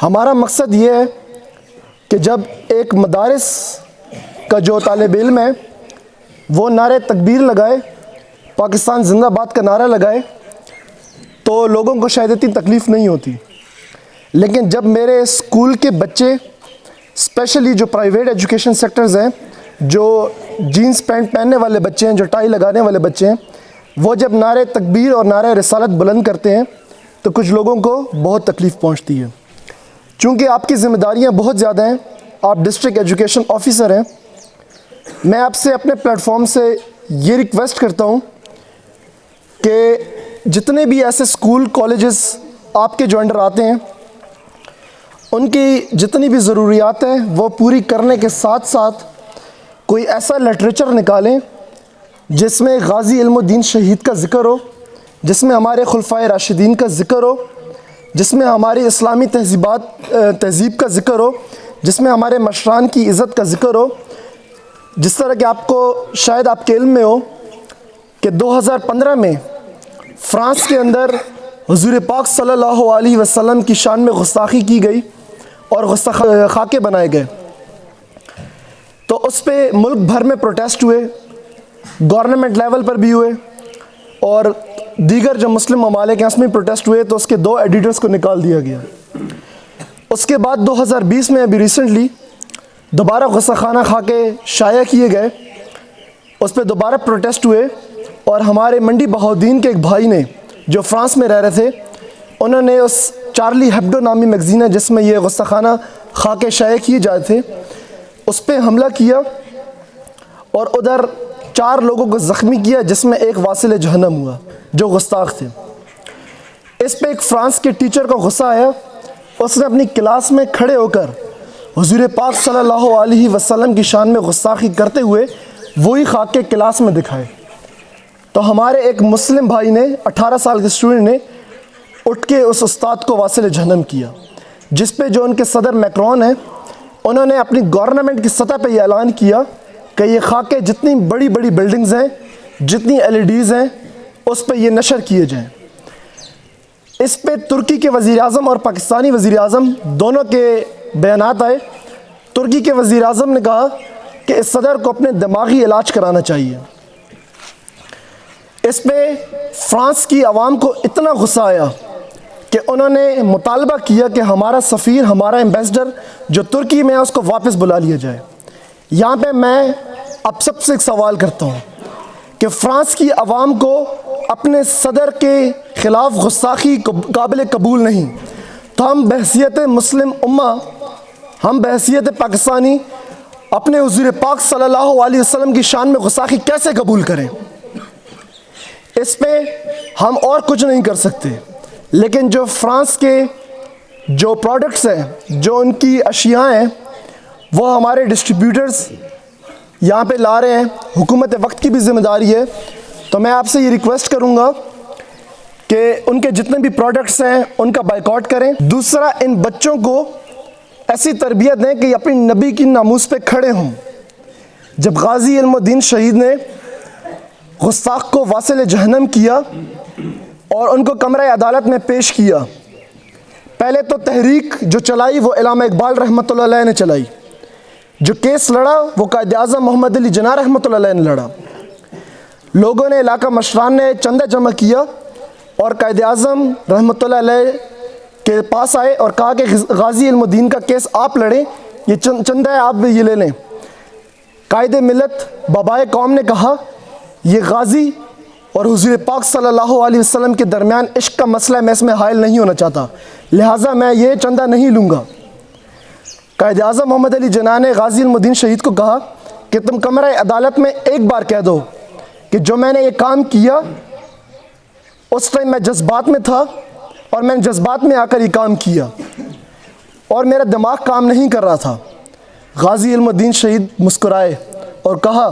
हमारा मकसद ये है कि जब एक मदारिस का जो तालिब इल्म है वो नारे तकबीर लगाए, पाकिस्तान जिंदाबाद का नारा लगाए, तो लोगों को शायद इतनी तकलीफ़ नहीं होती। लेकिन जब मेरे स्कूल के बच्चे, स्पेशली जो प्राइवेट एजुकेशन सेक्टर्स हैं, जो जीन्स पैंट पहनने वाले बच्चे हैं, जो टाई लगाने वाले बच्चे हैं, वो जब नारे तकबीर और नारे रिसालत बुलंद करते हैं तो कुछ लोगों को बहुत तकलीफ़ पहुंचती है। चूँकि आपकी ज़िम्मेदारियां बहुत ज़्यादा हैं, आप डिस्ट्रिक्ट एजुकेशन ऑफिसर हैं, मैं आपसे अपने प्लेटफॉर्म से ये रिक्वेस्ट करता हूँ कि जितने भी ऐसे स्कूल कॉलेजेस आपके जो अंडर आते हैं, उनकी जितनी भी ज़रूरियात हैं वो पूरी करने के साथ साथ कोई ऐसा लिटरेचर निकालें जिसमें गाज़ी इल्मुद्दीन शहीद का ज़िक्र हो, जिसमें हमारे खुलफ़ाए राशिदीन का ज़िक्र हो, जिसमें हमारी इस्लामी तहज़ीब का ज़िक्र हो, जिसमें हमारे मशरान की इज़्ज़त का ज़िक्र हो। जिस तरह कि आपको शायद आपके इल्म में हो कि 2015 में फ़्रांस के अंदर हुज़ूर पाक सल्लल्लाहु अलैहि वसल्लम की शान में गुस्ताखी की गई और गुस्ताख खाके बनाए गए, तो उस पर मुल्क भर में प्रोटेस्ट हुए, गवर्नमेंट लेवल पर भी हुए और दीगर जो मुस्लिम ममालिक हैं उसमें प्रोटेस्ट हुए, तो उसके 2 एडिटर्स को निकाल दिया गया। उसके बाद 2020 में अभी रिसेंटली दोबारा गुस्ताखाना खाके शाया किए गए, उस पर दोबारा प्रोटेस्ट हुए और हमारे मंडी बहाउद्दीन के एक भाई ने जो फ़्रांस में रह रहे थे, उन्होंने उस चार्ली हेब्डो नामी मैगज़ीन है जिसमें ये गुस्ताखाना खाके शाया किए जाते थे, उस पर हमला किया और उधर 4 लोगों को ज़ख्मी किया, जिसमें एक वासिल जहन्नम हुआ जो गुस्ताख थे। इस पे एक फ़्रांस के टीचर को गुस्सा आया, उसने अपनी क्लास में खड़े होकर हुज़ूर पाक सल्लल्लाहु अलैहि वसल्लम की शान में गुस्ताखी करते हुए वही खाके क्लास में दिखाए। तो हमारे एक मुस्लिम भाई ने, 18 साल के स्टूडेंट ने उठ के उस उस्ताद को वासिल जहन्नम किया, जिस पे जो उनके सदर मैक्रोन हैं, उन्होंने अपनी गवर्नमेंट की सतह पे ये ऐलान किया कि ये खाके जितनी बड़ी बड़ी बिल्डिंग्स हैं, जितनी LEDs हैं, उस पर ये नशर किए जाएँ। इस पे तुर्की के वज़ीर-ए-आज़म और पाकिस्तानी वज़ीर-ए-आज़म दोनों के बयानात आए। तुर्की के वज़ीर-ए-आज़म ने कहा कि इस सदर को अपने दिमागी इलाज कराना चाहिए। इस पे फ़्रांस की आवाम को इतना गुस्सा आया कि उन्होंने मुतालबा किया कि हमारा सफ़ीर, हमारा एम्बेसडर जो तुर्की में है, उसको वापस बुला लिया जाए। यहाँ पे मैं अब सबसे एक सवाल करता हूँ कि फ़्रांस की आवाम को अपने सदर के ख़िलाफ़ गुस्ताखी काबिल कबूल नहीं, तो हम बहसियत मुस्लिम उम्मा, हम बहसियत पाकिस्तानी अपने हुज़ूर पाक सल्लल्लाहु अलैहि वसल्लम की शान में गुस्ताखी कैसे कबूल करें? इस पे हम और कुछ नहीं कर सकते। लेकिन जो फ़्रांस के जो प्रोडक्ट्स हैं, जो उनकी अशिया हैं, वो हमारे डिस्ट्रीब्यूटर्स यहाँ पे ला रहे हैं, हुकूमत वक्त की भी ज़िम्मेदारी है। तो मैं आपसे ये रिक्वेस्ट करूँगा कि उनके जितने भी प्रोडक्ट्स हैं उनका बाइकआउट करें। दूसरा, इन बच्चों को ऐसी तरबियत दें कि अपनी नबी की नामूस पे खड़े हों। जब गाज़ी इल्मुद्दीन शहीद ने गुस्ताख को वासिल जहन्नम किया और उनको कमरे अदालत में पेश किया, पहले तो तहरीक जो चलाई वो इलामा इकबाल रहमतुल्लाह अलैह ने चलाई, जो केस लड़ा वो कायद आज़म मोहम्मद अली जिन्ना रहमतुल्लाह अलैह ने लड़ा। लोगों ने, इलाका मशरान ने चंदा जमा किया और कायद आज़म रहमतुल्लाह अलैह के पास आए और कहा कि गाज़ी इल्मुद्दीन का केस आप लड़ें, ये चंदा है, आप ये ले लें। कायद मिलत बाबाए कौम ने कहा ये गाज़ी और हुज़ूर पाक सल्लल्लाहु अलैहि वसल्लम के दरमियान इश्क का मसला है, मैं इसमें हायल नहीं होना चाहता, लिहाजा मैं ये चंदा नहीं लूँगा। कायद आज़म मोहम्मद अली जिन्ना ने गाज़ी इल्मुद्दीन शहीद को कहा कि तुम कमरे अदालत में एक बार कह दो कि जो मैंने ये काम किया उस टाइम मैं जज्बात में था और मैंने जज्बात में आकर ये काम किया और मेरा दिमाग काम नहीं कर रहा था। गाज़ी इल्मुद्दीन शहीद मुस्कुराए और कहा,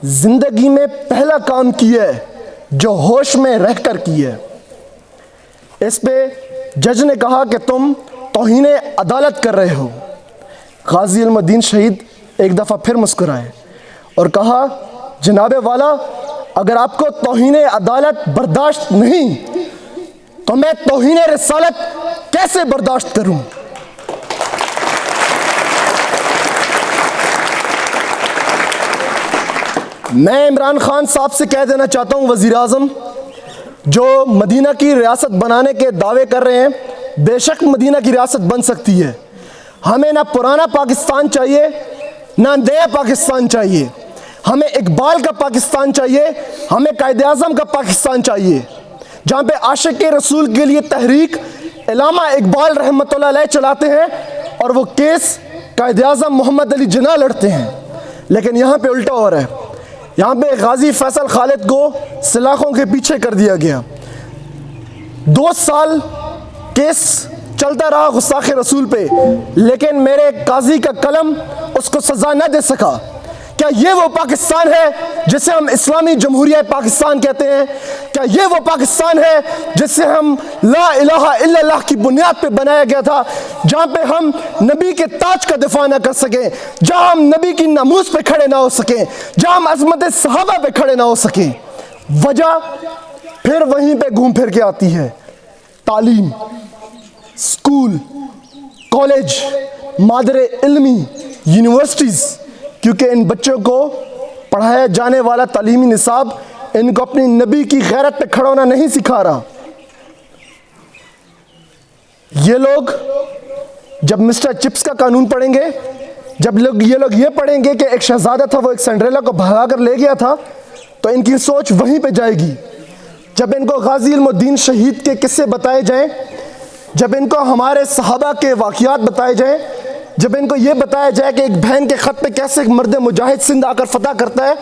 ज़िंदगी में पहला काम किया है जो होश में रहकर किया है। इस पे जज ने कहा कि तुम तौहीन अदालत कर रहे हो। गाज़ी इल्मुद्दीन शहीद एक दफ़ा फिर मुस्कुराए और कहा, जनाबे वाला, अगर आपको तौहीन अदालत बर्दाश्त नहीं तो मैं तौहीन रिसालत कैसे बर्दाश्त करूं? मैं इमरान खान साहब से कह देना चाहता हूँ, वज़ीर आज़म जो मदीना की रियासत बनाने के दावे कर रहे हैं, बेशक मदीना की रियासत बन सकती है। हमें ना पुराना पाकिस्तान चाहिए ना नया पाकिस्तान चाहिए। हमें इकबाल का पाकिस्तान चाहिए, हमें कायदे आज़म का पाकिस्तान चाहिए, जहाँ पे आशिक़ रसूल के लिए तहरीक इलामा इकबाल रहमतुल्लाह अलैह चलाते हैं और वो केस कायदे आज़म मोहम्मद अली जिन्ना लड़ते हैं। लेकिन यहाँ पे उल्टा हो रहा है। यहाँ पे गाजी फैसल खालिद को सलाखों के पीछे कर दिया गया। 2 साल केस चलता रहा गुस्ताख रसूल पे, लेकिन मेरे काजी का कलम उसको सज़ा न दे सका। क्या ये वो पाकिस्तान है जिसे हम इस्लामी जमहूरिया पाकिस्तान कहते हैं? क्या ये वो पाकिस्तान है जिसे हम ला इलाहा इल्लल्लाह की बुनियाद पे बनाया गया था, जहाँ पे हम नबी के ताज का दिफा ना कर सकें, जहाँ हम नबी की नामूस पे खड़े ना हो सकें, जहाँ हम अज़मत सहाबा पे खड़े ना हो सकें? वजह फिर वहीं पे घूम फिर के आती है। तालीम, स्कूल, कॉलेज, मादरे इल्मी, यूनिवर्सिटीज़, क्योंकि इन बच्चों को पढ़ाया जाने वाला तालीमी निसाब इनको अपनी नबी की गैरत पे खड़ा होना नहीं सिखा रहा। ये लोग जब मिस्टर चिप्स का कानून पढ़ेंगे, जब ये लोग ये पढ़ेंगे कि एक शहजादा था, वो एक सिंड्रेला को भगा कर ले गया था, तो इनकी सोच वहीं पे जाएगी। जब इनको गाजी इल्मुद्दीन शहीद के किस्से बताए जाएं, जब इनको हमारे सहाबा के वाक़ियात बताए जाएं, जब इनको ये बताया जाए कि एक बहन के ख़त पे कैसे एक मर्द मुजाहिद सिंध आकर फतह करता है,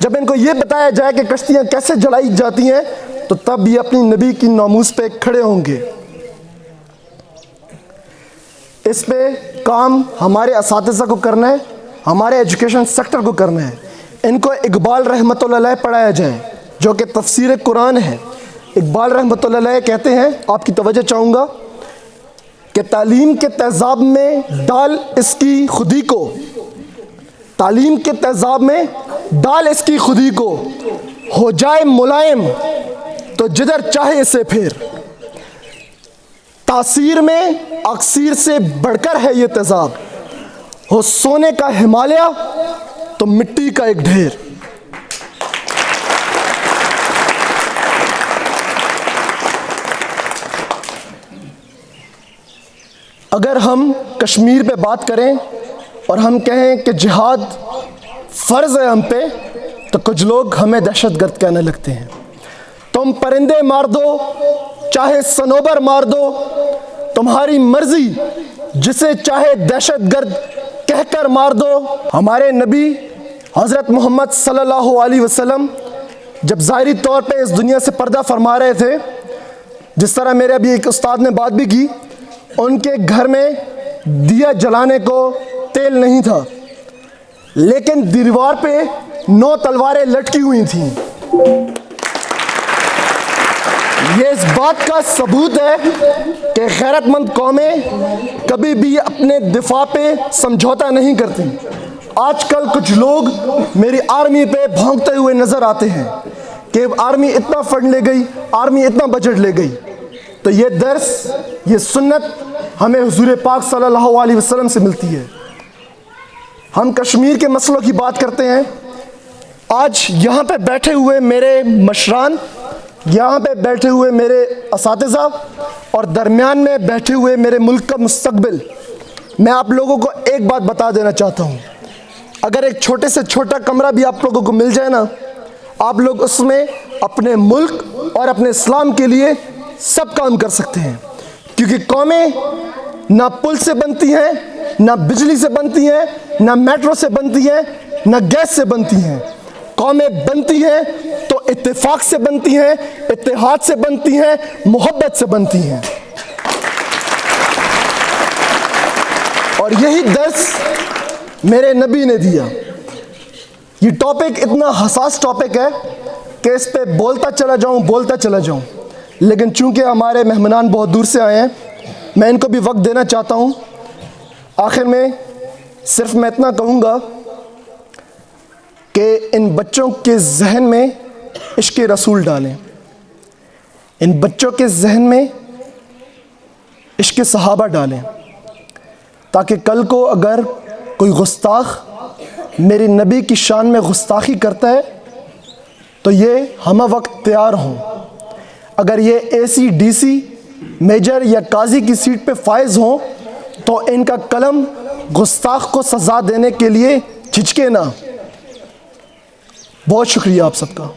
जब इनको ये बताया जाए कि कश्तियाँ कैसे जलाई जाती हैं, तो तब ये अपनी नबी की नामूस पे खड़े होंगे। इस पे काम हमारे असातिज़ा को करना है, हमारे एजुकेशन सेक्टर को करना है। इनको इकबाल रहमतुल्लाह अलैह पढ़ाया जाए, जो कि तफसीर कुरान है। इकबाल रहमतुल्लाह अलैह कहते हैं, आपकी तवज्जो चाहूँगा कि तालीम के तेज़ाब में डाल इसकी खुदी को, तालीम के तेज़ाब में डाल इसकी खुदी को, हो जाए मुलायम तो जिधर चाहे इसे फेर। तासीर में अक्सीर से बढ़कर है ये तेज़ाब, हो सोने का हिमालय तो मिट्टी का एक ढेर। अगर हम कश्मीर पे बात करें और हम कहें कि जिहाद फ़र्ज़ है हम पे, तो कुछ लोग हमें दहशतगर्द कहने लगते हैं। तुम परिंदे मार दो, चाहे सनोबर मार दो, तुम्हारी मर्ज़ी, जिसे चाहे दहशतगर्द कहकर मार दो। हमारे नबी हज़रत मोहम्मद सल्लल्लाहु अलैहि वसल्लम जब ज़ाहिरी तौर पे इस दुनिया से पर्दा फरमा रहे थे, जिस तरह मेरे अभी एक उस्ताद ने बात भी की, उनके घर में दिया जलाने को तेल नहीं था, लेकिन दीवार पे 9 तलवारें लटकी हुई थीं। ये इस बात का सबूत है कि गैरतमंद कौमें कभी भी अपने दिफा पे समझौता नहीं करती। आजकल कुछ लोग मेरी आर्मी पे भौंकते हुए नज़र आते हैं कि आर्मी इतना फंड ले गई, आर्मी इतना बजट ले गई। तो ये दर्स, ये सुन्नत हमें हुजूर पाक सल्लल्लाहु अलैहि वसल्लम से मिलती है। हम कश्मीर के मसलों की बात करते हैं। आज यहाँ पे बैठे हुए मेरे मशरान, यहाँ पे बैठे हुए मेरे असातिज़ा और दरमियान में बैठे हुए मेरे मुल्क का मुस्तकबिल, मैं आप लोगों को एक बात बता देना चाहता हूँ। अगर एक छोटे से छोटा कमरा भी आप लोगों को मिल जाए ना, आप लोग उसमें अपने मुल्क और अपने इस्लाम के लिए सब काम कर सकते हैं। क्योंकि कौमें ना पुल से बनती हैं, ना बिजली से बनती हैं, ना मेट्रो से बनती हैं, ना गैस से बनती हैं। कौमें बनती हैं तो इत्तेफाक से बनती हैं, इत्तेहाद से बनती हैं, मोहब्बत से बनती हैं। और यही दर्स मेरे नबी ने दिया। ये टॉपिक इतना हसास टॉपिक है कि इस पे बोलता चला जाऊं, लेकिन चूंकि हमारे मेहमान बहुत दूर से आए हैं, मैं इनको भी वक्त देना चाहता हूं। आखिर में सिर्फ मैं इतना कहूँगा कि इन बच्चों के जहन में इश्क़ रसूल डालें, इन बच्चों के जहन में इश्क़ सहाबा डालें, ताकि कल को अगर कोई गुस्ताख मेरे नबी की शान में गुस्ताखी करता है तो ये हम वक्त तैयार हों। अगर ये AC DC मेजर या काजी की सीट पे फायज हों तो इनका कलम गुस्ताख को सज़ा देने के लिए झिझके ना। बहुत शुक्रिया आप सबका।